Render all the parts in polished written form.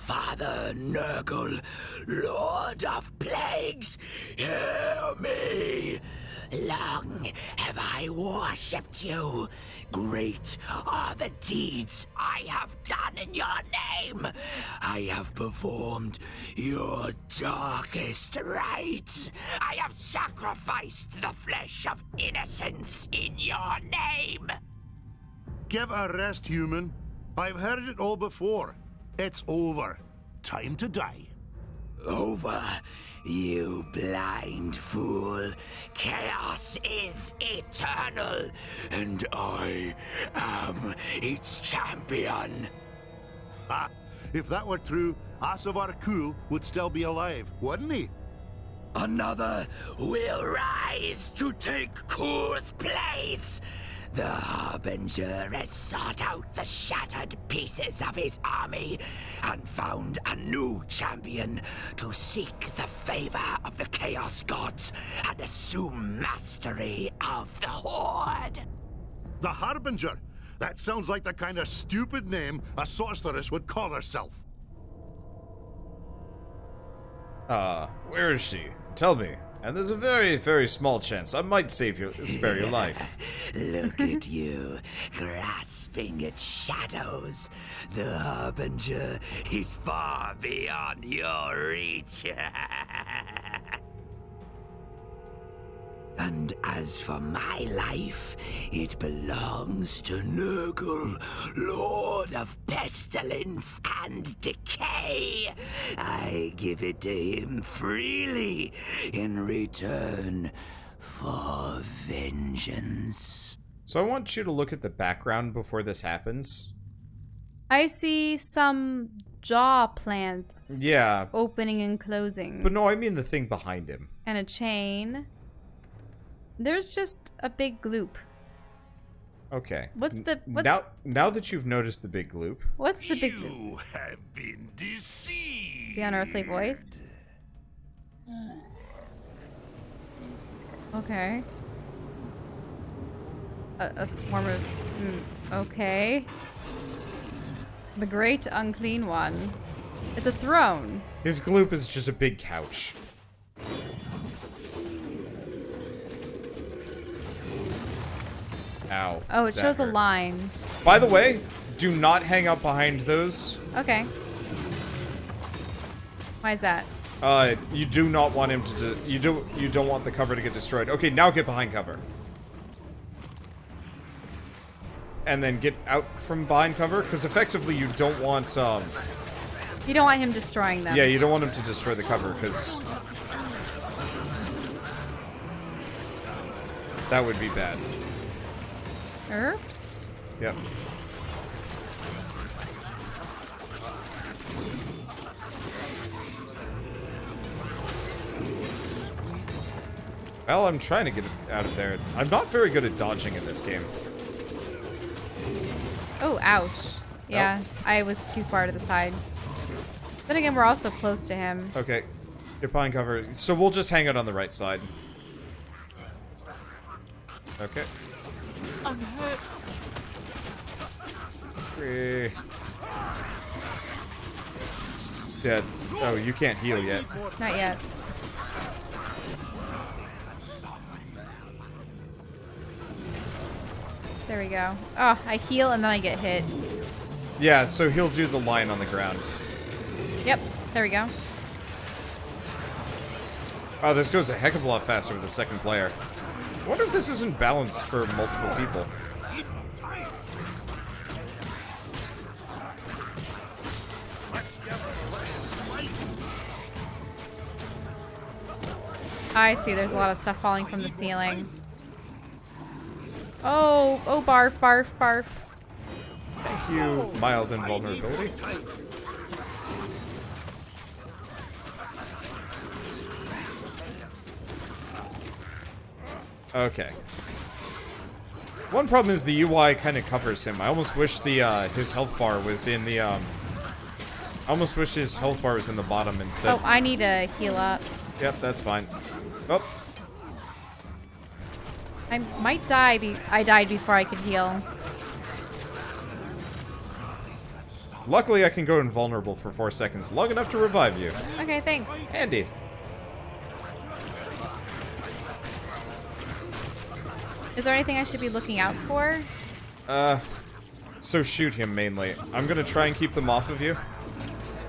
Father Nurgle, Lord of Plagues, hear me! Long have I worshipped you. Great are the deeds I have done in your name. I have performed your darkest rites. I have sacrificed the flesh of innocence in your name. Give a rest, human. I've heard it all before. It's over. Time to die. Over, you blind fool. Chaos is eternal, and I am its champion. Ha! If that were true, Asavar Kul would still be alive, wouldn't he? Another will rise to take Kul's place. The Harbinger has sought out the shattered pieces of his army and found a new champion to seek the favor of the Chaos Gods and assume mastery of the Horde. The Harbinger? That sounds like the kind of stupid name a sorceress would call herself. Where is she? Tell me. And there's a very, very small chance I might spare your life. Look at you, grasping at shadows. The Harbinger is far beyond your reach. And as for my life, it belongs to Nurgle, Lord of Pestilence and Decay. I give it to him freely in return for vengeance. So I want you to look at the background before this happens. I see some jaw plants. Yeah. Opening and closing. But no, I mean the thing behind him. And a chain. There's just a big gloop. Okay. What's the... Now that you've noticed the big gloop... What's the big gloop? You have been deceived. The unearthly voice? Okay. A swarm of... okay. The Great Unclean One. It's a throne. His gloop is just a big couch. Ow. Oh, it shows hurt. a line. By the way, do not hang up behind those. Okay. Why is that? You do not want him to... You don't want the cover to get destroyed. Okay, now get behind cover. And then get out from behind cover, because effectively you don't want... You don't want him destroying them. Yeah, you don't want him to destroy the cover, because... that would be bad. Herbs? Yep. Well, I'm trying to get it out of there. I'm not very good at dodging in this game. Oh, ouch. Yeah, I was too far to the side. Then again, we're also close to him. Okay. Get behind cover. So we'll just hang out on the right side. Okay. I'm hurt. Dead. Oh, you can't heal yet. Not yet. There we go. Oh, I heal and then I get hit. Yeah, so he'll do the line on the ground. Yep, there we go. Oh, this goes a heck of a lot faster with the second player. I wonder if this isn't balanced for multiple people. I see, there's a lot of stuff falling from the ceiling. Oh, oh, barf, barf, barf. Thank you, mild invulnerability. Okay. One problem is the UI kind of covers him. I almost wish the his health bar was in the I almost wish his health bar was in the bottom instead. Oh, I need to heal up. Yep, that's fine. Oh. I might die. I died before I could heal. Luckily, I can go invulnerable for 4 seconds, long enough to revive you. Okay, thanks. Handy. Is there anything I should be looking out for? So shoot him mainly. I'm gonna try and keep them off of you,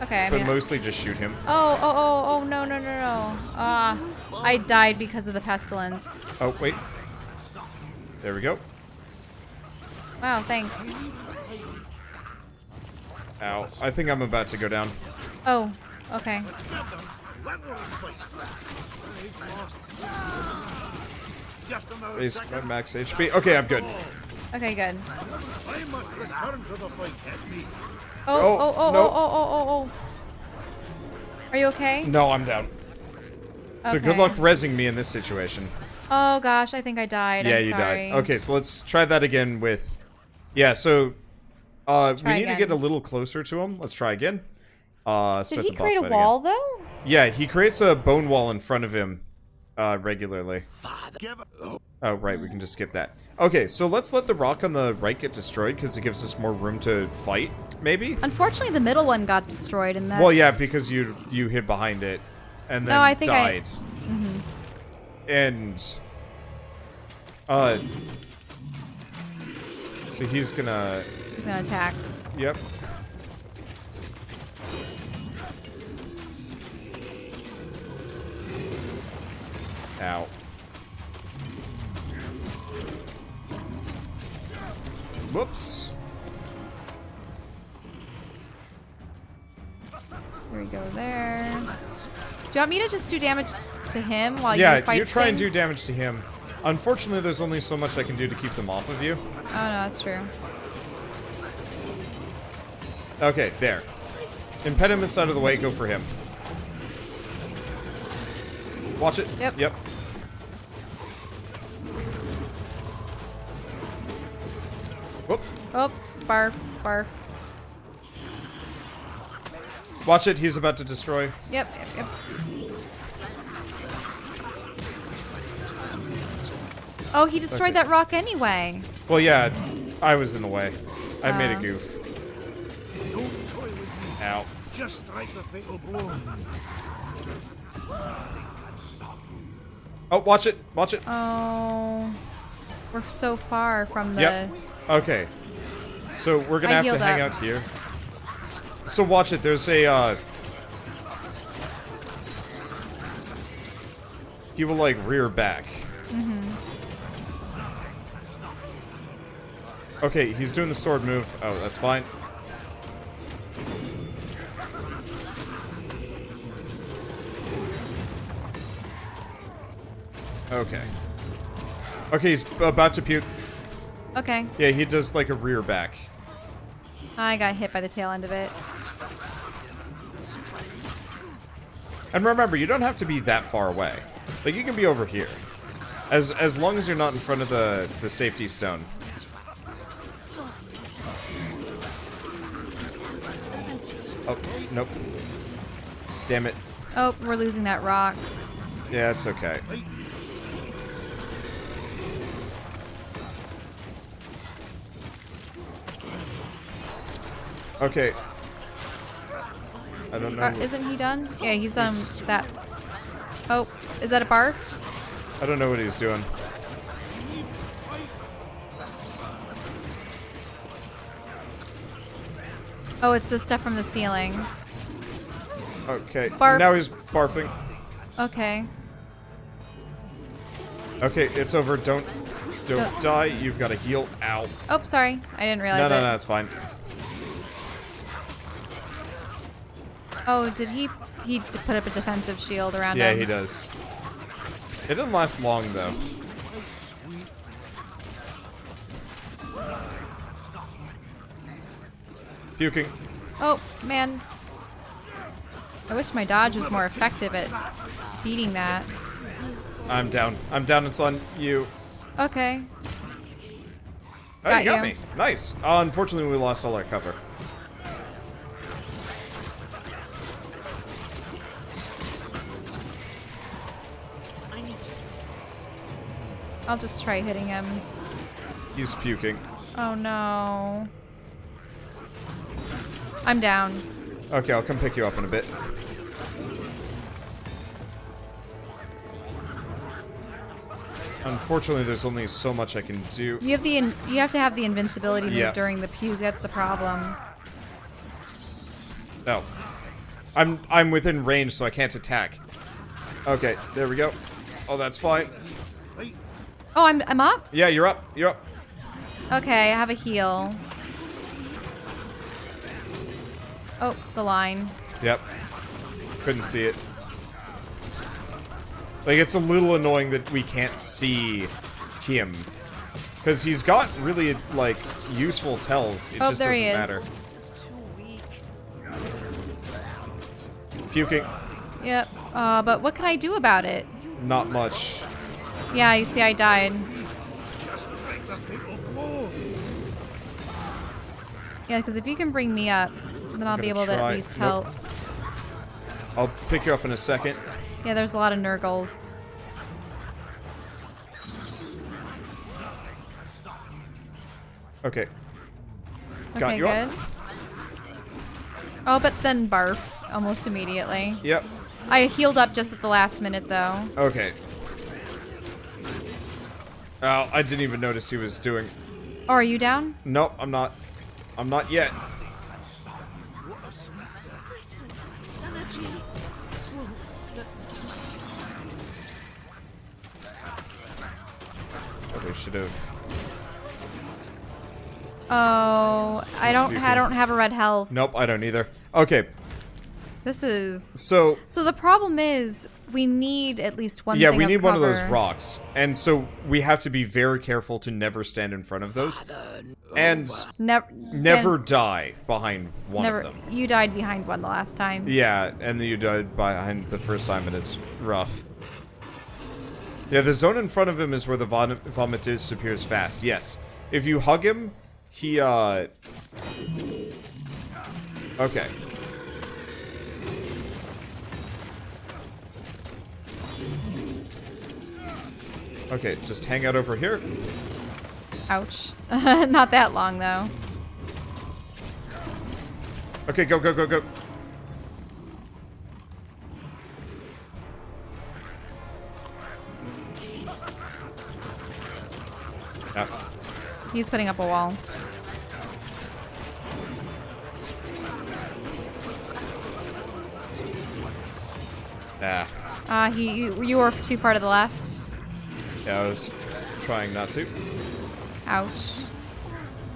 Okay, I but mean... mostly just shoot him. Oh, no. I died because of the pestilence. Oh, wait. There we go. Wow, thanks. Ow. I think I'm about to go down. Oh, okay. Base my max HP. Okay, I'm good. Okay, good. I must return to the fight, Captain. Oh. Are you okay? No, I'm down. So good Okay. luck rezzing me in this situation. Oh gosh, I think I died. Yeah, I'm you sorry. died. Okay, so let's try that again with... Yeah, so... we need to again. get a little closer to him. Let's try again. Start Did he the boss create a fight wall again. though? Yeah, he creates a bone wall in front of him regularly. Give Oh, right, we can just skip that. Okay, so let's let the rock on the right get destroyed, because it gives us more room to fight, maybe? Unfortunately, the middle one got destroyed in that. Well, yeah, because you hid behind it, and then No, I think died. And... So he's gonna... He's gonna attack. Yep. Ow. Whoops. Here we go there. Do you want me to just do damage to him while you Yeah, fight you try and do things? damage to him. Unfortunately, there's only so much I can do to keep them off of you. Oh no, that's true. Okay, there. Impediments out of the way, go for him. Watch it. Yep. Yep. Whoop. Oh, barf, barf. Watch it, he's about to destroy. Yep. Oh, he destroyed Okay. that rock anyway. Well, yeah, I was in the way. I made a goof. Don't toy with me. Ow. Just strike the fatal blow. Oh, watch it. Watch it. Oh, we're so far from the... Yep. Okay. So we're gonna I have to healed hang up. out here. So watch it. There's a, he will, like, rear back. Okay, he's doing the sword move. Oh, that's fine. Okay. Okay, he's about to puke. Okay, Yeah, he does, like, a rear back. I got hit by the tail end of it. And remember, you don't have to be that far away. Like, you can be over here. As long as you're not in front of the safety stone. Oh, nope. Damn it. Oh, we're losing that rock. Yeah, it's okay. Okay. I don't know. Isn't he done? Yeah, he's done that. Oh, is that a barf? I don't know what he's doing. Oh, it's the stuff from the ceiling. Okay. Barf. Now he's barfing. Okay. Okay, it's over. Don't die. You've got to heal. Ow. Oh, sorry. I didn't realize No, it. no, it's fine. Oh, did he put up a defensive shield around Yeah, him? he does. It didn't last long, though. Puking. Oh, man. I wish my dodge was more effective at beating that. I'm down. I'm down. It's on you. Okay. Oh, Got you got you. me. Nice. Unfortunately, we lost all our cover. I'll just try hitting him. He's puking. Oh, no. I'm down. Okay, I'll come pick you up in a bit. Unfortunately, there's only so much I can do. You have to have the invincibility move Yeah. during the puke. That's the problem. No. I'm within range, so I can't attack. Okay, there we go. Oh, that's fine. Oh, I'm up? Yeah, you're up. You're up. Okay, I have a heal. Oh, the line. Yep. Couldn't see it. Like, it's a little annoying that we can't see him. Because he's got really, like, useful tells. It just there doesn't he is. matter. Puking. Yep. But what can I do about it? Not much. Yeah, you see I died. Yeah, because if you can bring me up, then I'll be able to try. at least Nope. help. I'll pick you up in a second. Yeah, there's a lot of Nurgles. Okay. Got Okay, you up. good. Oh, but then barf almost immediately. Yep. I healed up just at the last minute, though. Okay. Oh, I didn't even notice he was doing... Oh, are you down? Nope, I'm not. I'm not yet. Okay, should have... Oh, I don't have a red health. Nope, I don't either. Okay, This is... so... So the problem is, we need at least one Yeah, thing we of need one of those cover. rocks. And so we have to be very careful to never stand in front of those. And never die behind one never. of them. You died behind one the last time. Yeah, and then you died behind the first time, and it's rough. Yeah, the zone in front of him is where the vomit disappears fast. Yes. If you hug him, he, Okay. Okay, just hang out over here. Ouch. Not that long, though. Okay, go, go, go, go. Yeah. He's putting up a wall. Ah. You were too far to the left. Yeah, I was trying not to. Ouch.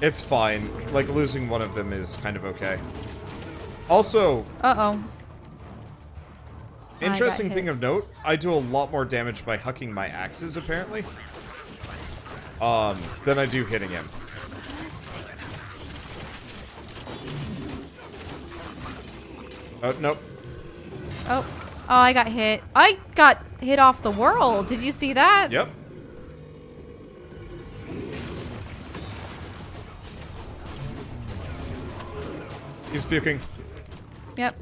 It's fine. Like, losing one of them is kind of okay. Also, Uh-oh. interesting got thing hit. of note, I do a lot more damage by hucking my axes, apparently. Than I do hitting him. Oh, nope. Oh. Oh, I got hit. I got hit off the world. Did you see that? Yep. He's puking. Yep.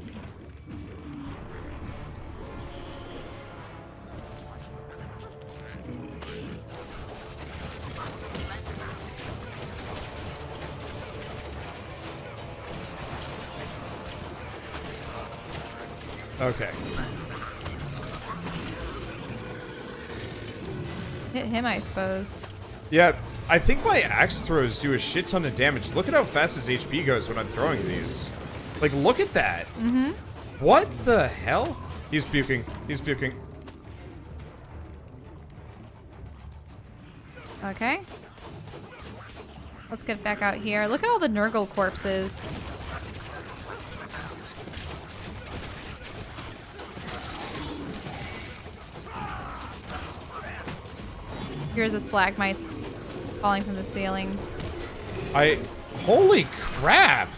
Okay. Hit him, I suppose. Yeah, I think my axe throws do a shit ton of damage. Look at how fast his HP goes when I'm throwing these. Like, look at that. Mm-hmm. What the hell? He's puking. He's puking. Okay. Let's get back out here. Look at all the Nurgle corpses. Here's the stalagmites falling from the ceiling. Holy crap!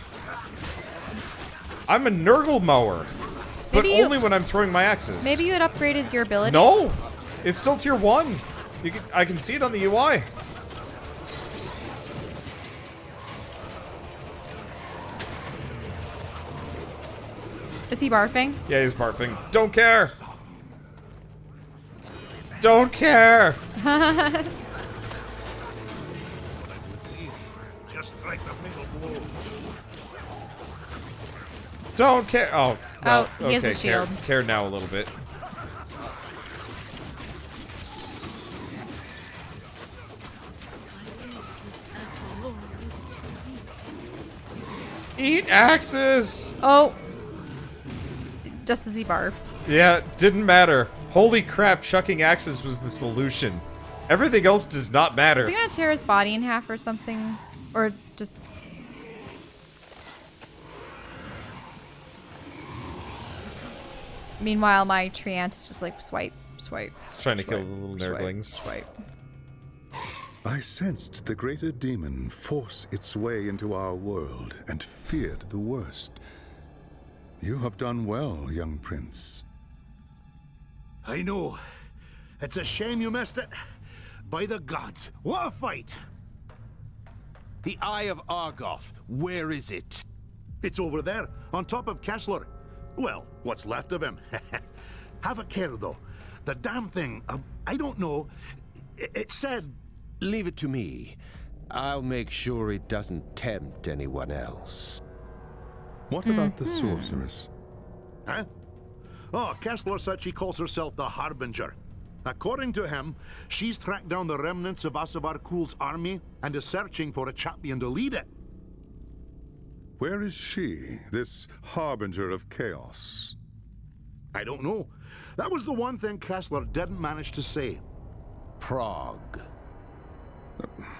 I'm a Nurgle mower. But Maybe you- only when I'm throwing my axes. Maybe you had upgraded your ability? No! It's still tier 1. I can see it on the UI. Is he barfing? Yeah, he's barfing. Don't care! Don't care! Just strike the fatal blow. Don't care. Oh, well, Oh, he has okay, a shield. Care now a little bit. Eat axes! Oh. Just as he barfed. Yeah, didn't matter. Holy crap, chucking axes was the solution. Everything else does not matter. Is he gonna tear his body in half or something? Or just... Meanwhile, my tree ant is just like swipe, swipe. He's trying to kill swipe, the little swipe, nerdlings. Swipe. I sensed the greater demon force its way into our world and feared the worst. You have done well, young prince. I know. It's a shame you missed it. By the gods, what a fight! The Eye of Argoth, where is it? It's over there, on top of Kessler. Well, what's left of him. Have a care, though. The damn thing, I don't know. It said... Leave it to me. I'll make sure it doesn't tempt anyone else. What about the sorceress? Huh? Oh, Kessler said she calls herself the Harbinger. According to him, she's tracked down the remnants of Asavar Kul's army and is searching for a champion to lead it. Where is she, this Harbinger of Chaos? I don't know. That was the one thing Kessler didn't manage to say. Praag.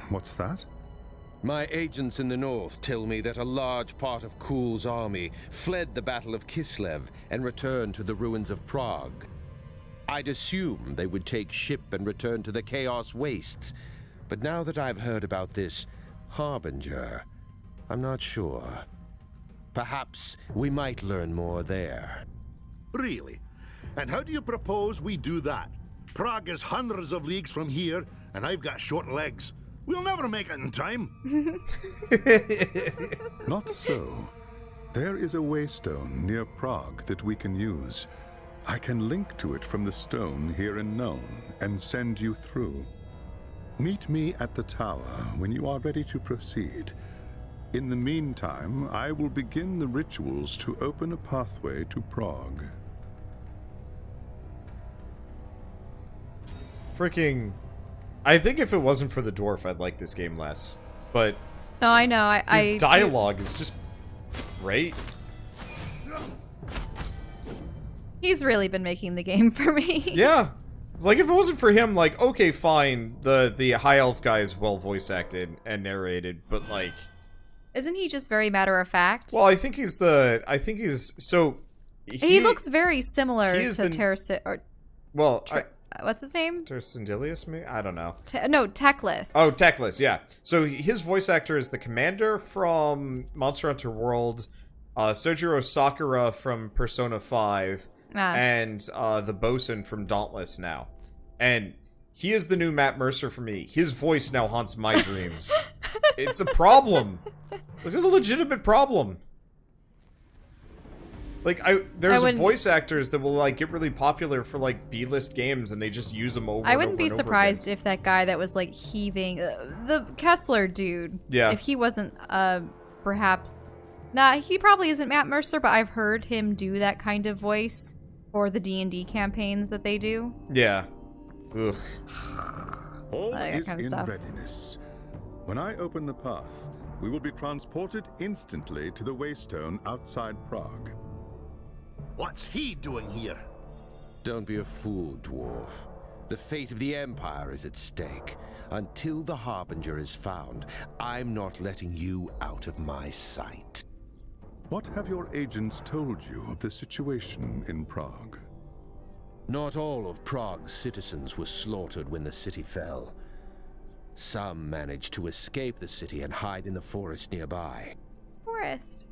What's that? My agents in the north tell me that a large part of Kul's army fled the Battle of Kislev and returned to the ruins of Praag. I'd assume they would take ship and return to the Chaos Wastes, but now that I've heard about this Harbinger, I'm not sure. Perhaps we might learn more there. Really? And how do you propose we do that? Prague is hundreds of leagues from here, and I've got short legs. We'll never make it in time. Not so. There is a waystone near Prague that we can use. I can link to it from the stone here in Nuln and send you through. Meet me at the tower when you are ready to proceed. In the meantime, I will begin the rituals to open a pathway to Prague. Freaking... I think if it wasn't for the dwarf, I'd like this game less. But No, I know. his dialogue is just great. He's really been making the game for me. Yeah. It's like, if it wasn't for him, like, okay, fine, the high elf guy is well voice acted and narrated, but like... Isn't he just very matter of fact? Well, I think he's so... He looks very similar he is to the- Terrace... Well, What's his name? Tersendilius, maybe? I don't know. No, Teclis. Oh, Teclis, yeah. So his voice actor is the commander from Monster Hunter World, Sojiro Sakura from Persona 5, and the bosun from Dauntless now. And he is the new Matt Mercer for me. His voice now haunts my dreams. It's a problem. This is a legitimate problem. Like, there's voice actors that will, like, get really popular for, like, B-list games, and they just use them over I wouldn't be and over surprised again. if that guy that was, like, heaving... the Kessler dude. Yeah. If he wasn't, perhaps... Nah, he probably isn't Matt Mercer, but I've heard him do that kind of voice for the D&D campaigns that they do. Yeah. Ugh. All That is kind of in stuff. readiness. When I open the path, we will be transported instantly to the waystone outside Prague. What's he doing here? Don't be a fool, Dwarf. The fate of the Empire is at stake. Until the Harbinger is found, I'm not letting you out of my sight. What have your agents told you of the situation in Prague? Not all of Prague's citizens were slaughtered when the city fell. Some managed to escape the city and hide in the forest nearby. Forest.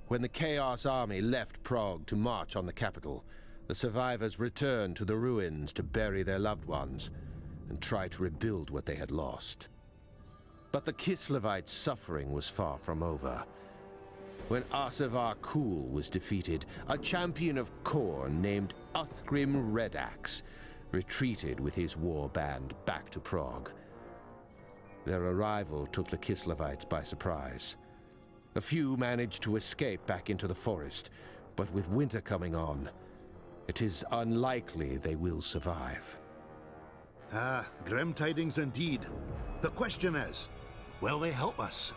When the Chaos Army left Prague to march on the capital, the survivors returned to the ruins to bury their loved ones and try to rebuild what they had lost. But the Kislevites' suffering was far from over. When Asavar Kul was defeated, a champion of Khorne named Uthgrim Redax retreated with his war band back to Prague. Their arrival took the Kislevites by surprise. A few managed to escape back into the forest, but with winter coming on, it is unlikely they will survive. Ah, grim tidings indeed. The question is, will they help us?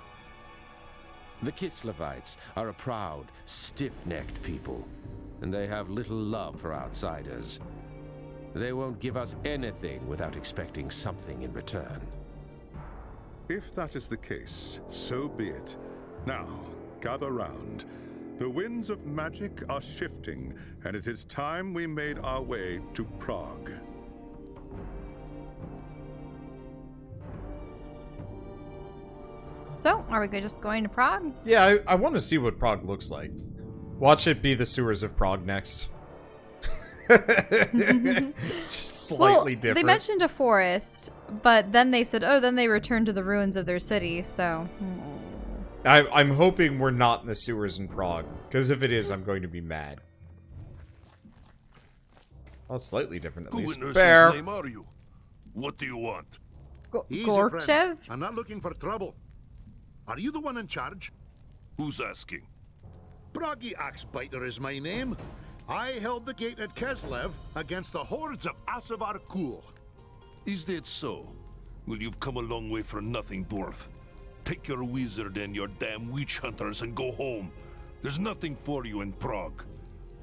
The Kislevites are a proud, stiff-necked people, and they have little love for outsiders. They won't give us anything without expecting something in return. If that is the case, so be it. Now, gather round. The winds of magic are shifting, and it is time we made our way to Prague. So, are we just going to Prague? Yeah, I want to see what Prague looks like. Watch it be the sewers of Prague next. Slightly different. They mentioned a forest, but then they said, oh, then they returned to the ruins of their city, so... I'm hoping we're not in the sewers in Prague, because if it is, I'm going to be mad. Well, it's slightly different, at least. Who in Bear. Ursa's name are you? What do you want? Easy, Gorchev? friend. I'm not looking for trouble. Are you the one in charge? Who's asking? Broggy Axebiter is my name. I held the gate at Keslev against the hordes of Asavar Kul. Is that so? Well, you've come a long way for nothing, Dwarf. Take your wizard and your damn witch hunters and go home. There's nothing for you in Prague.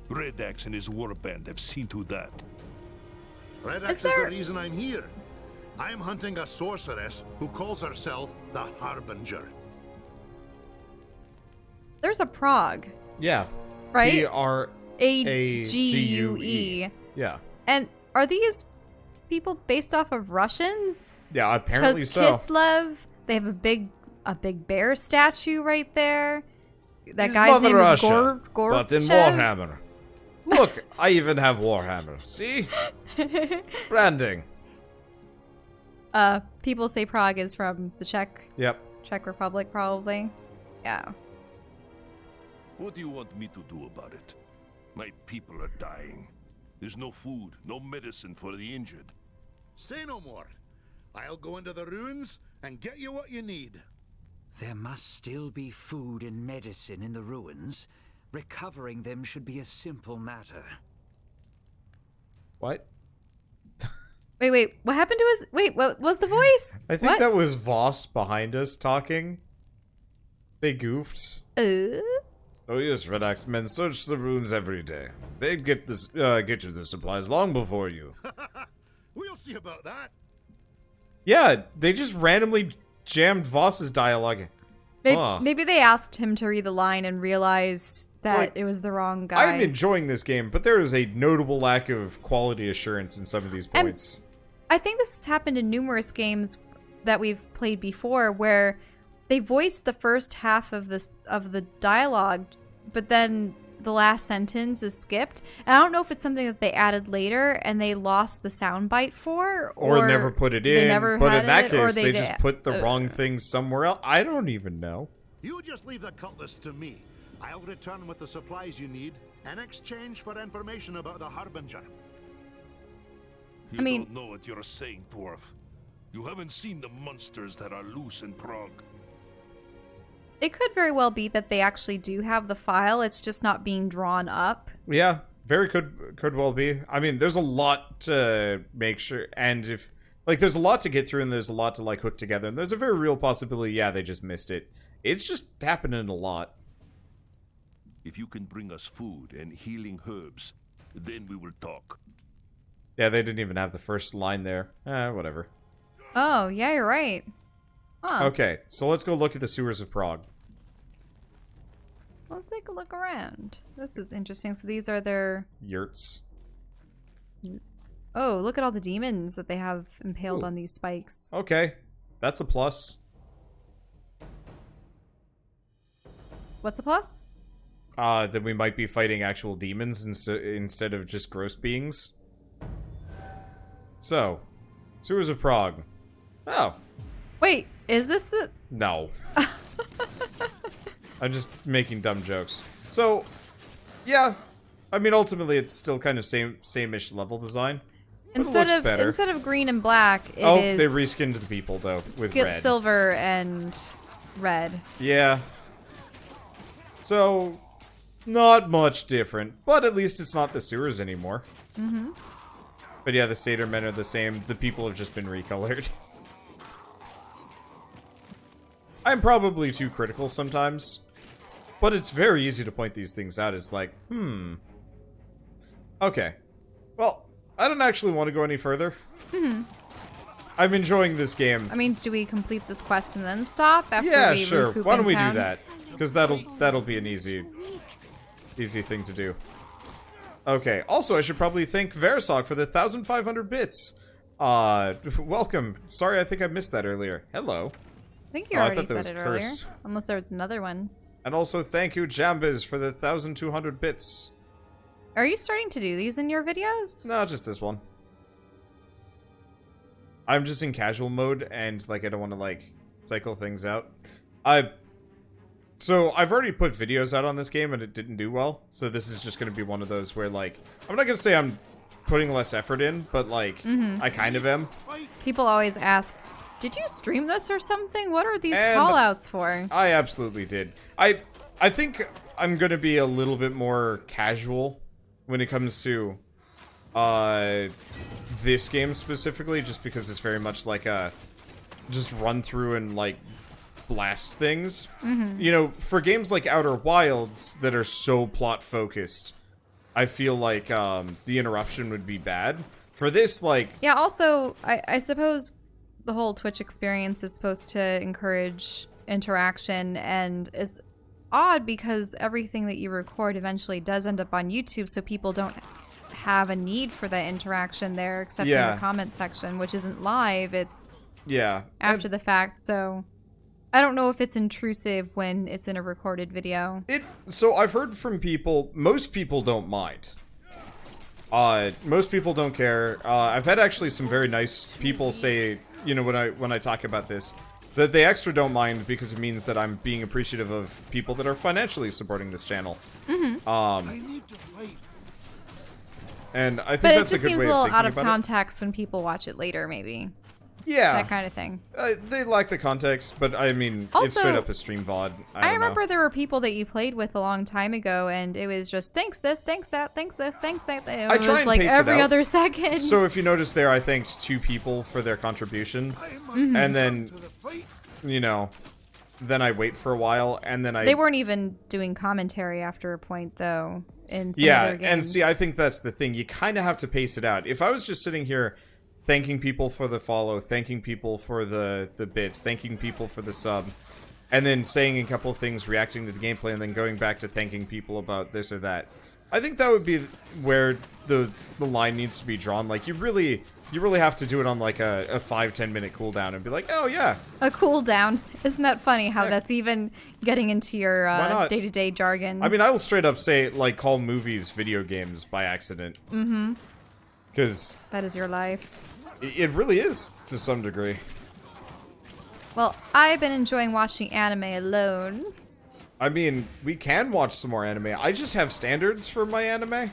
Red Axe and his warband have seen to that. Red Axe is the reason I'm here. I'm hunting a sorceress who calls herself the Harbinger. There's a Prague. Yeah. Right? P-R-A-G-U-E. Yeah. And are these people based off of Russians? Yeah, apparently so. Because Kislev, they have a big bear statue right there. That It's guy's name Mother is Russia, Gorchev. but in Warhammer. Look, I even have Warhammer. See? Branding. People say Prague is from the Czech Republic, probably. Yeah. What do you want me to do about it? My people are dying. There's no food, no medicine for the injured. Say no more. I'll go into the ruins and get you what you need. There must still be food and medicine in the ruins. Recovering them should be a simple matter. What? Wait, what happened to his... Wait, what was the voice? I think what? that was Voss behind us talking. They goofed. Oh yes, Red Axe men search the ruins every day. They get you the supplies long before you. We'll see about that. Yeah, they just randomly jammed Voss's dialogue. Maybe they asked him to read the line and realized that it was the wrong guy. I'm enjoying this game, but there is a notable lack of quality assurance in some of these points. And I think this has happened in numerous games that we've played before, where they voiced the first half of the dialogue, but then the last sentence is skipped. And I don't know if it's something that they added later and they lost the soundbite for, or never put it in. But in that case, they just put the wrong thing somewhere else. I don't even know. You just leave the cutlass to me. I'll return with the supplies you need in exchange for information about the Harbinger. You don't know what you're saying, Dwarf. You haven't seen the monsters that are loose in Prague. It could very well be that they actually do have the file. It's just not being drawn up. Yeah, very could well be. I mean, there's a lot to make sure, and if there's a lot to get through, and there's a lot to hook together, and there's a very real possibility. Yeah, they just missed it. It's just happening a lot. If you can bring us food and healing herbs, then we will talk. Yeah, they didn't even have the first line there. Whatever. Oh, yeah, you're right. Huh. Okay, so let's go look at the sewers of Prague. Let's take a look around. This is interesting. So these are their... yurts. Oh, look at all the demons that they have impaled on these spikes. Okay, that's a plus. What's a plus? That we might be fighting actual demons instead of just gross beings. So, sewers of Prague. Oh. Wait, is this the... No. I'm just making dumb jokes. So, yeah. I mean, ultimately, it's still kind of same-ish level design. Instead of green and black, it is... they reskinned the people, though, with red. Silver and red. Yeah. So, not much different. But at least it's not the sewers anymore. Mm-hmm. But yeah, the Satyr-men are the same. The people have just been recolored. I'm probably too critical sometimes. But it's very easy to point these things out as like, Okay. Well, I don't actually want to go any further. I'm enjoying this game. I mean, do we complete this quest and then stop after Yeah, we sure. recoup Why don't in we town? do that? Because that'll be an easy thing to do. Okay. Also, I should probably thank Versok for the 1,500 bits. Welcome. Sorry, I think I missed that earlier. Hello. I think you I already thought that said it was earlier. cursed. Unless there was another one. And also thank you, Jambiz, for the 1,200 bits. Are you starting to do these in your videos? No, just this one. I'm just in casual mode, and, like, I don't want to, like, cycle things out. So, I've already put videos out on this game, and it didn't do well. So this is just going to be one of those where, like, I'm not going to say I'm putting less effort in, but, like, I kind of am. People always ask, did you stream this or something? What are these And call-outs for? I absolutely did. I think I'm going to be a little bit more casual when it comes to this game specifically, just because it's very much like a just run through and like blast things. You know, for games like Outer Wilds that are so plot focused, I feel like the interruption would be bad. For this, like, Yeah, also, I suppose the whole Twitch experience is supposed to encourage interaction, and it's odd because everything that you record eventually does end up on YouTube, so people don't have a need for that interaction there, except in the comment section, which isn't live, it's after the fact, so I don't know if it's intrusive when it's in a recorded video. So I've heard from people, most people don't mind. Most people don't care. I've had actually some very nice people say, you know, when I talk about this, that they extra don't mind because it means that I'm being appreciative of people that are financially supporting this channel. And I think But it that's a just good seems way a little of out of thinking about context when people watch it later, maybe. Yeah. That kind of thing. They lack the context, but I mean, it's Also, straight up a stream VOD. I remember there were people that you played with a long time ago, and it was just, thanks this, thanks that, thanks this, thanks that. It I was try and like pace it every out. other second. So if you notice there, I thanked 2 people for their contribution. And then, you know, then I wait for a while, and then They weren't even doing commentary after a point, though, in some other games. And see, I think that's the thing. You kind of have to pace it out. If I was just sitting here thanking people for the follow, thanking people for the bits, thanking people for the sub, and then saying a couple of things, reacting to the gameplay, and then going back to thanking people about this or that, I think that would be where the line needs to be drawn. Like, you really have to do it on like a 5-10 minute cooldown and be like, oh yeah, a cooldown. Isn't that funny how that's even getting into your day-to-day jargon? I mean, I will straight up say, like, call movies video games by accident. Because that is your life. It really is, to some degree. Well, I've been enjoying watching anime alone. I mean, we can watch some more anime. I just have standards for my anime.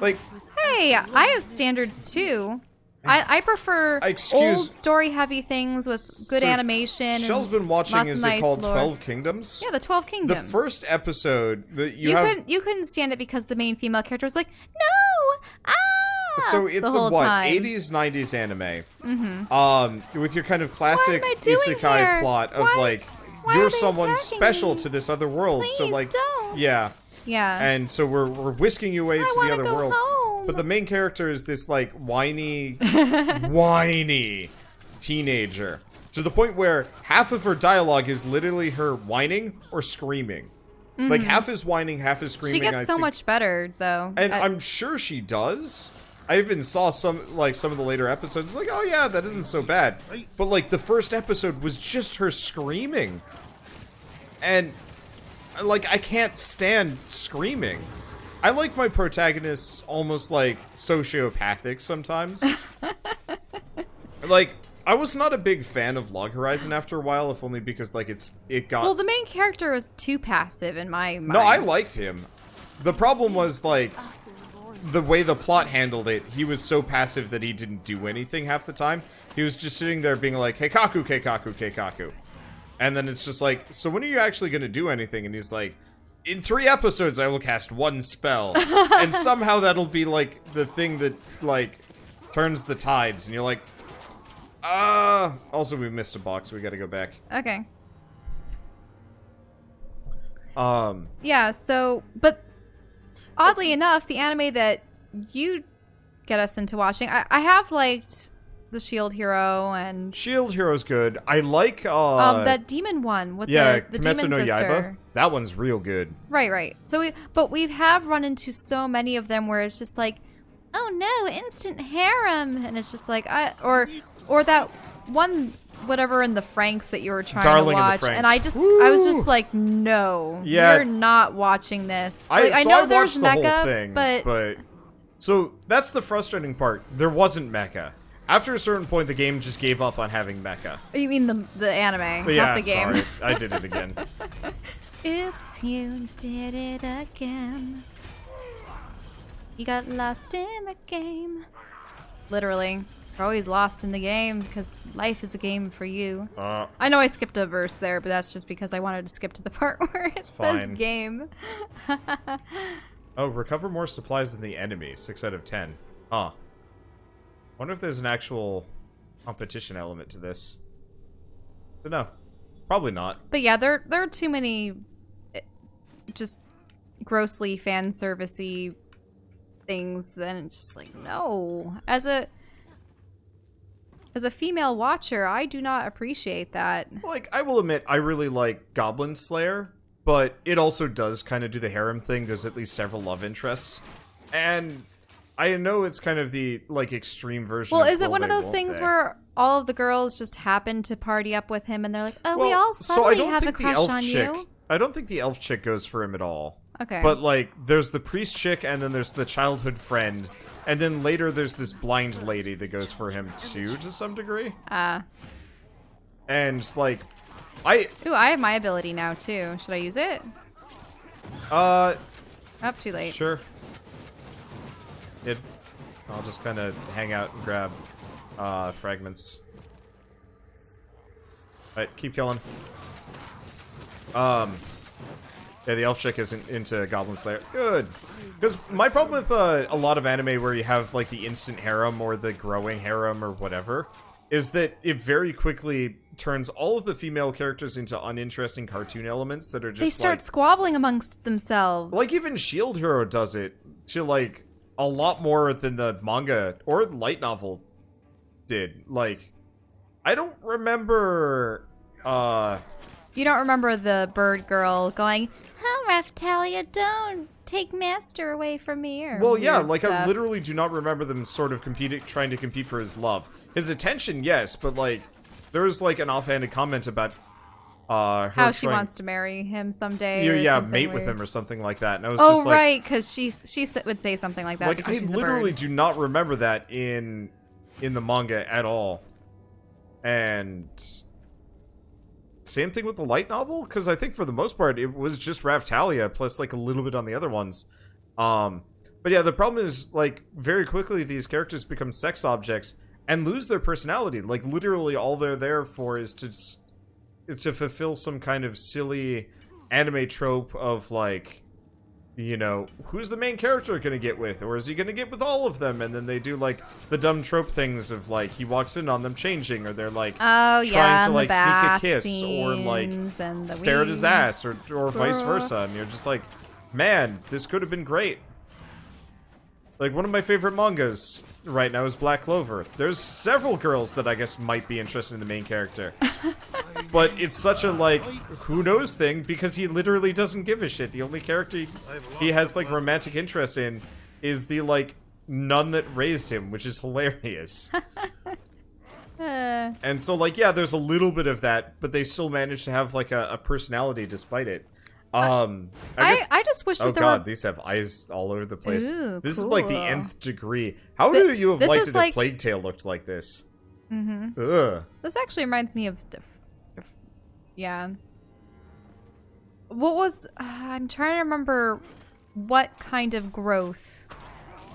Like, hey, I have standards too. I prefer old story-heavy things with good animation. Shell's been watching, is it called 12 Kingdoms? Yeah, the 12 Kingdoms. The first episode that you couldn't stand it because the main female character was like, no, So it's a what, time. 80s, 90s anime. With your kind of classic isekai here? plot of like, you're someone special to this other world. Please so like, don't. yeah. And so we're whisking you away to the other go world. Home. But the main character is this like whiny teenager. To the point where half of her dialogue is literally her whining or screaming. Like, half is whining, half is screaming. She gets so much better, though. And I'm sure she does. I even saw some of the later episodes. Like, oh yeah, that isn't so bad. But like, the first episode was just her screaming. And like, I can't stand screaming. I like my protagonists almost like sociopathic sometimes. Like, I was not a big fan of Log Horizon after a while, if only because like it got. Well, the main character was too passive in my mind. No, I liked him. The problem was like the way the plot handled it. He was so passive that he didn't do anything half the time. He was just sitting there being like, Keikaku, Keikaku, Keikaku. And then it's just like, so when are you actually going to do anything? And he's like, in 3 episodes I will cast 1 spell, and somehow that'll be like the thing that like turns the tides, and you're like, also we missed a box, we gotta go back. Okay. Yeah, so, but oddly enough, the anime that you get us into watching, I have liked the Shield Hero and... Shield Hero's good. I like, that demon one with the Kimetsu demon no sister. Yaiba. That one's real good. Right. So we have run into so many of them where it's just like, oh no, instant harem, and it's just like, or that one, whatever in the Franks that you were trying Darling to in the watch, Franks. and I was just like, no, Yeah. you're not watching this. I know watched there's the mecha, whole thing, but so that's the frustrating part. There wasn't mecha. After a certain point, the game just gave up on having mecha. you mean the anime, But yeah, not the game. sorry, I did it again. Oops, you did it again. You got lost in the game. Literally. You're always lost in the game because life is a game for you. I know I skipped a verse there, but that's just because I wanted to skip to the part where it says fine. game. Oh, recover more supplies than the enemy. 6 out of 10. Huh. Wonder if there's an actual competition element to this. But no. Probably not. But yeah, there are too many just grossly fan servicey things. Then it's just like, no. As a female watcher, I do not appreciate that. Like, I will admit, I really like Goblin Slayer, but it also does kind of do the harem thing. There's at least several love interests. And I know it's kind of the, like, extreme version Well, of is it will one of they, those won't things they? where all of the girls just happen to party up with him and they're like, oh, we Well, all so I suddenly don't have a think the crush elf on chick, you? I don't think the elf chick goes for him at all. Okay. But, like, there's the priest chick, and then there's the childhood friend, and then later there's this blind lady that goes for him, too, to some degree. And, like, Ooh, I have my ability now, too. Should I use it? Up too late. Sure. I'll just kind of hang out and grab fragments. Alright, keep killing. Yeah, the elf chick isn't into Goblin Slayer. Good. Because my problem with a lot of anime where you have, like, the instant harem or the growing harem or whatever is that it very quickly turns all of the female characters into uninteresting cartoon elements that are just, They start like, squabbling amongst themselves. like, even Shield Hero does it to, like, a lot more than the manga or the light novel did. Like, I don't remember, You don't remember the bird girl going, oh, Raftalia, don't take master away from me, or well, yeah, weird like, stuff. I literally do not remember them sort of trying to compete for his love. His attention, yes, but, like, there was, like, an offhanded comment about, her how she wants to marry him someday. Or yeah, something mate with weird. him or something like that. And I was Oh, just like, right, because she would say something like that. like, because I she's a literally bird. do not remember that in the manga at all. And same thing with the light novel, because I think for the most part it was just Raftalia plus, like, a little bit on the other ones. But yeah, the problem is, like, very quickly these characters become sex objects and lose their personality. Like, literally all they're there for is to fulfill some kind of silly anime trope of, like, you know, who's the main character gonna get with? Or is he gonna get with all of them? And then they do, like, the dumb trope things of, like, he walks in on them changing, or they're, like, Oh, trying to, the like, sneak a bath kiss, or, like, scenes and the stare at his wee- ass, or vice versa. And you're just like, man, this could have been great. Like, one of my favorite mangas right now is Black Clover. There's several girls that I guess might be interested in the main character. But it's such a, like, who knows thing, because he literally doesn't give a shit. The only character he has, like, romantic interest in is the, like, nun that raised him, which is hilarious. And so, like, yeah, there's a little bit of that, but they still manage to have, like, a personality despite it. I just wish that Oh there god, were... these have eyes all over the place. Ooh, This is like the cool. nth degree. How do you have this liked is it like- if Plague Tale looked like this? Mm-hmm. Ugh. This actually reminds me of... yeah. What was... I'm trying to remember what kind of growth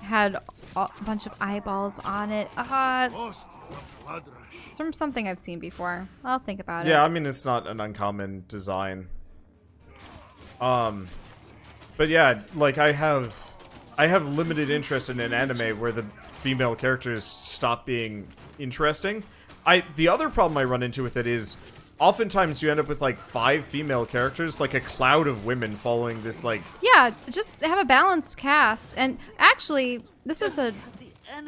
had a bunch of eyeballs on it. It's from something I've seen before. I'll think about it. Yeah, I mean, it's not an uncommon design. But yeah, like I have limited interest in an anime where the female characters stop being interesting. The other problem I run into with it is oftentimes you end up with like 5 female characters, like a cloud of women following this like... Yeah, just have a balanced cast. And actually, this is a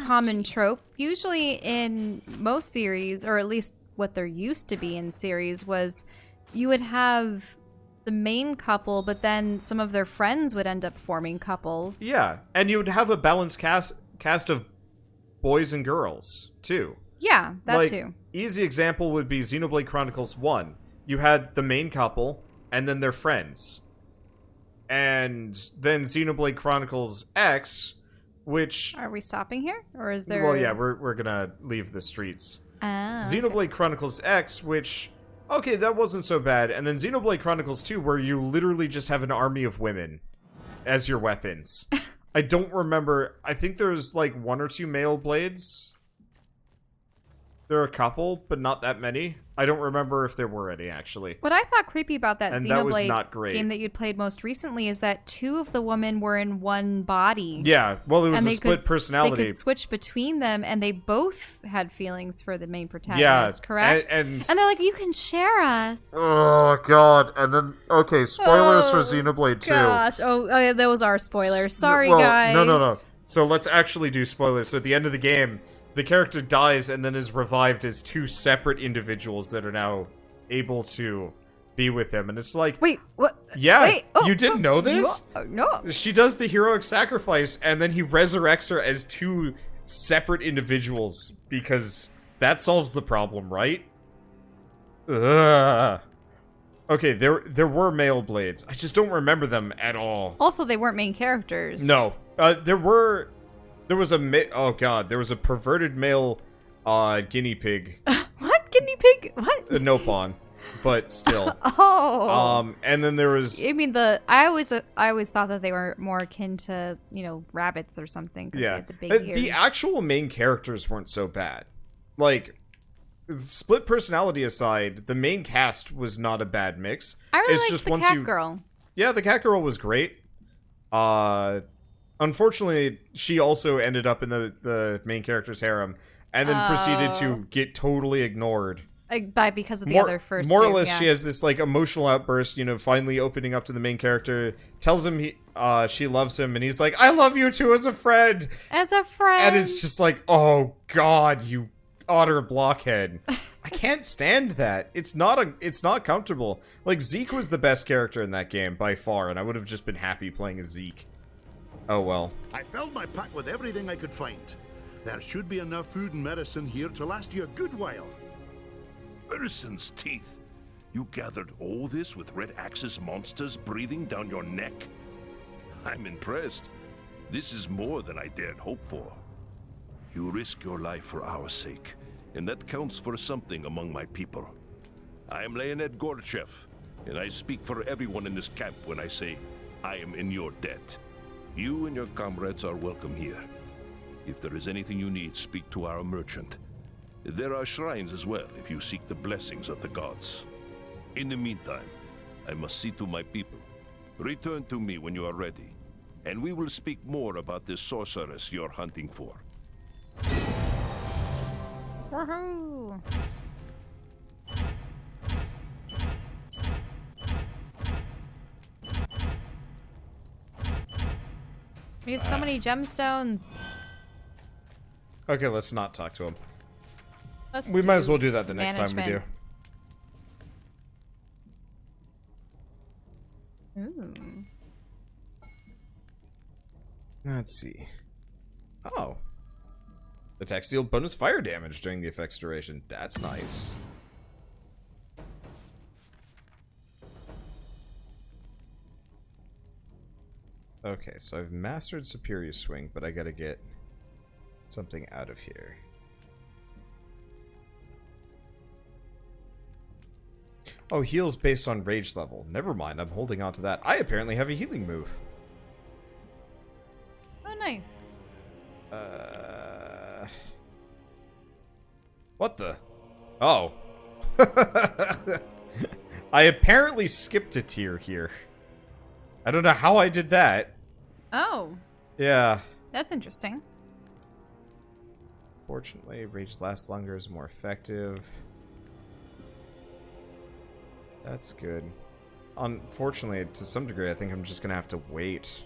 common trope. Usually in most series, or at least what there used to be in series, was you would have the main couple, but then some of their friends would end up forming couples. Yeah, and you would have a balanced cast of boys and girls, too. Yeah, that like, too. Easy example would be Xenoblade Chronicles 1. You had the main couple, and then their friends. And then Xenoblade Chronicles X, which... Are we stopping here? Or is there... Well, yeah, we're gonna leave the streets. Xenoblade Okay. Chronicles X, which... Okay, that wasn't so bad. And then Xenoblade Chronicles 2, where you literally just have an army of women as your weapons. I don't remember. I think there's like 1 or 2 male blades. There are a couple, but not that many. I don't remember if there were any, actually. What I thought creepy about that And that was Xenoblade not great. game that you'd played most recently is that 2 of the women were in one body. Yeah, well, it was And a they split personality. They could switch between them, and they both had feelings for the main protagonist, correct? And they're like, you can share us. oh, God. And then, okay, spoilers for Xenoblade 2. Gosh. Oh, yeah, those are spoilers. Sorry, Well, guys. No. So let's actually do spoilers. So at the end of the game, the character dies and then is revived as 2 separate individuals that are now able to be with him. And it's like... Wait, what? Yeah, Wait, you didn't know this? No. She does the heroic sacrifice, and then he resurrects her as 2 separate individuals, because that solves the problem, right? Ugh. Okay, there were male blades. I just don't remember them at all. Also, they weren't main characters. No. There was a perverted male guinea pig. What? Guinea pig? What? No pawn, but still. Oh. And then there was... I mean, I always thought that they were more akin to, rabbits or something. 'Cause they Yeah. had the big ears. The actual main characters weren't so bad. Like, split personality aside, the main cast was not a bad mix. I really it's liked just the once cat girl. Yeah, the cat girl was great. Unfortunately, she also ended up in the main character's harem, and then proceeded to get totally ignored. Because of the other first More or two, less, yeah. she has this like emotional outburst, finally opening up to the main character, tells him she loves him, and he's like, "I love you too as a friend." As a friend. And it's just like, oh God, you utter blockhead. I can't stand that. It's not comfortable. Like, Zeke was the best character in that game by far, and I would have just been happy playing as Zeke. Oh well. I filled my pack with everything I could find. There should be enough food and medicine here to last you a good while. Medicine's teeth. You gathered all this with Red Axis monsters breathing down your neck? I'm impressed. This is more than I dared hope for. You risk your life for our sake, and that counts for something among my people. I am Leonid Gorchev, and I speak for everyone in this camp when I say I am in your debt. You and your comrades are welcome here. If there is anything you need, speak to our merchant. There are shrines as well if you seek the blessings of the gods. In the meantime, I must see to my people. Return to me when you are ready, and we will speak more about this sorceress you're hunting for. Woohoo! We have so many gemstones. Okay, let's not talk to him. Let's We do might as well do that the next time we do. management. Ooh. Let's see. Oh. The text deal bonus fire damage during the effect's duration. That's nice. Okay, so I've mastered Superior Swing, but I gotta get something out of here. Oh, heals based on rage level. Never mind, I'm holding on to that. I apparently have a healing move. Oh, nice. What the? Oh. I apparently skipped a tier here. I don't know how I did that. Oh. Yeah. That's interesting. Fortunately, rage lasts longer, is more effective. That's good. Unfortunately, to some degree, I think I'm just gonna have to wait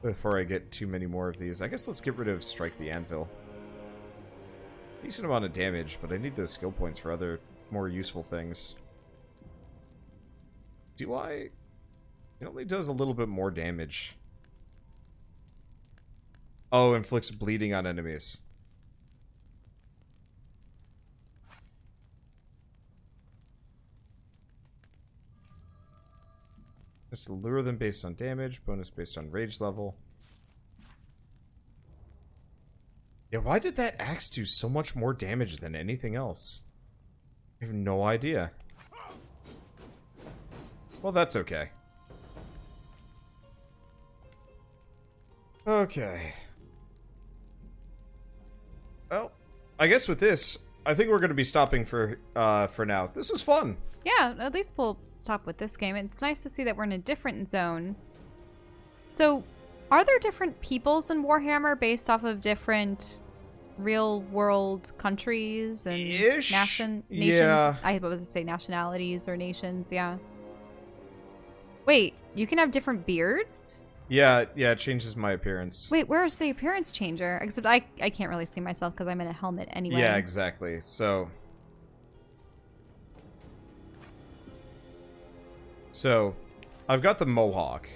before I get too many more of these. I guess let's get rid of Strike the Anvil. Decent amount of damage, but I need those skill points for other more useful things. Do I? It only does a little bit more damage. Oh, inflicts bleeding on enemies. Just lure them based on damage, bonus based on rage level. Yeah, why did that axe do so much more damage than anything else? I have no idea. Well, that's okay. Okay. Well, I guess with this, I think we're going to be stopping for now. This is fun. Yeah, at least we'll stop with this game. It's nice to see that we're in a different zone. So, are there different peoples in Warhammer based off of different real-world countries and nations? Yeah. I was going to say nationalities or nations, yeah. Wait, you can have different beards? Yeah, it changes my appearance. Wait, where is the appearance changer? Except I can't really see myself because I'm in a helmet anyway. Yeah, exactly. So, I've got the Mohawk,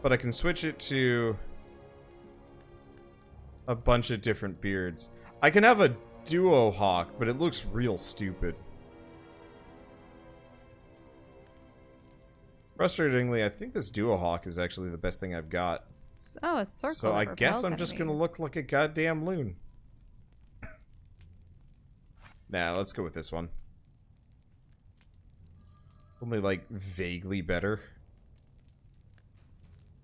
but I can switch it to a bunch of different beards. I can have a duo hawk, but it looks real stupid. Frustratingly, I think this duo hawk is actually the best thing I've got. Oh, a circle. So I guess I'm just gonna look like a goddamn loon. Nah, let's go with this one. Only like vaguely better.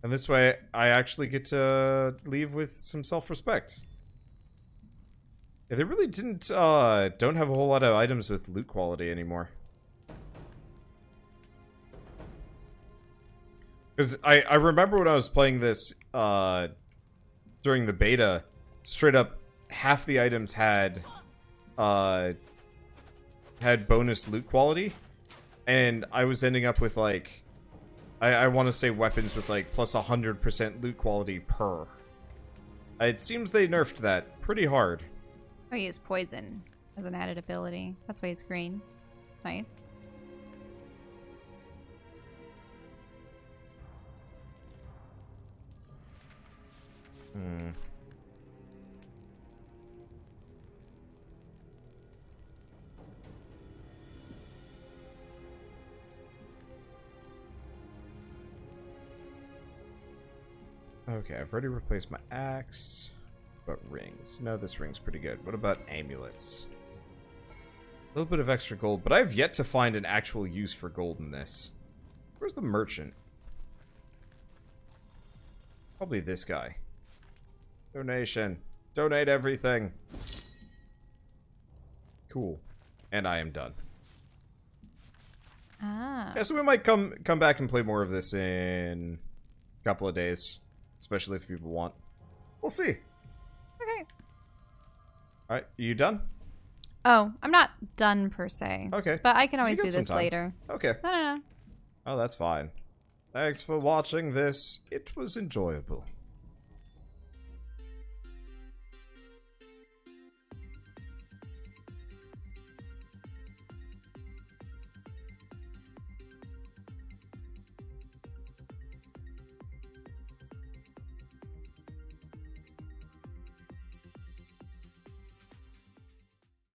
And this way, I actually get to leave with some self-respect. Yeah, they really don't have a whole lot of items with loot quality anymore. Because I remember when I was playing this during the beta, straight up half the items had bonus loot quality, and I was ending up with like I want to say weapons with like plus 100% loot quality per. It seems they nerfed that pretty hard. Oh, he has poison as an added ability. That's why he's green. It's nice. Okay, I've already replaced my axe. But rings. No, this ring's pretty good. What about amulets? A little bit of extra gold, but I've yet to find an actual use for gold in this. Where's the merchant? Probably this guy. Donation. Donate everything. Cool. And I am done. Ah. Yeah, so we might come back and play more of this in a couple of days. Especially if people want. We'll see. Okay. Alright, you done? Oh, I'm not done per se. Okay. But I can always You do got some this time. later. Okay. No. Oh, that's fine. Thanks for watching this. It was enjoyable.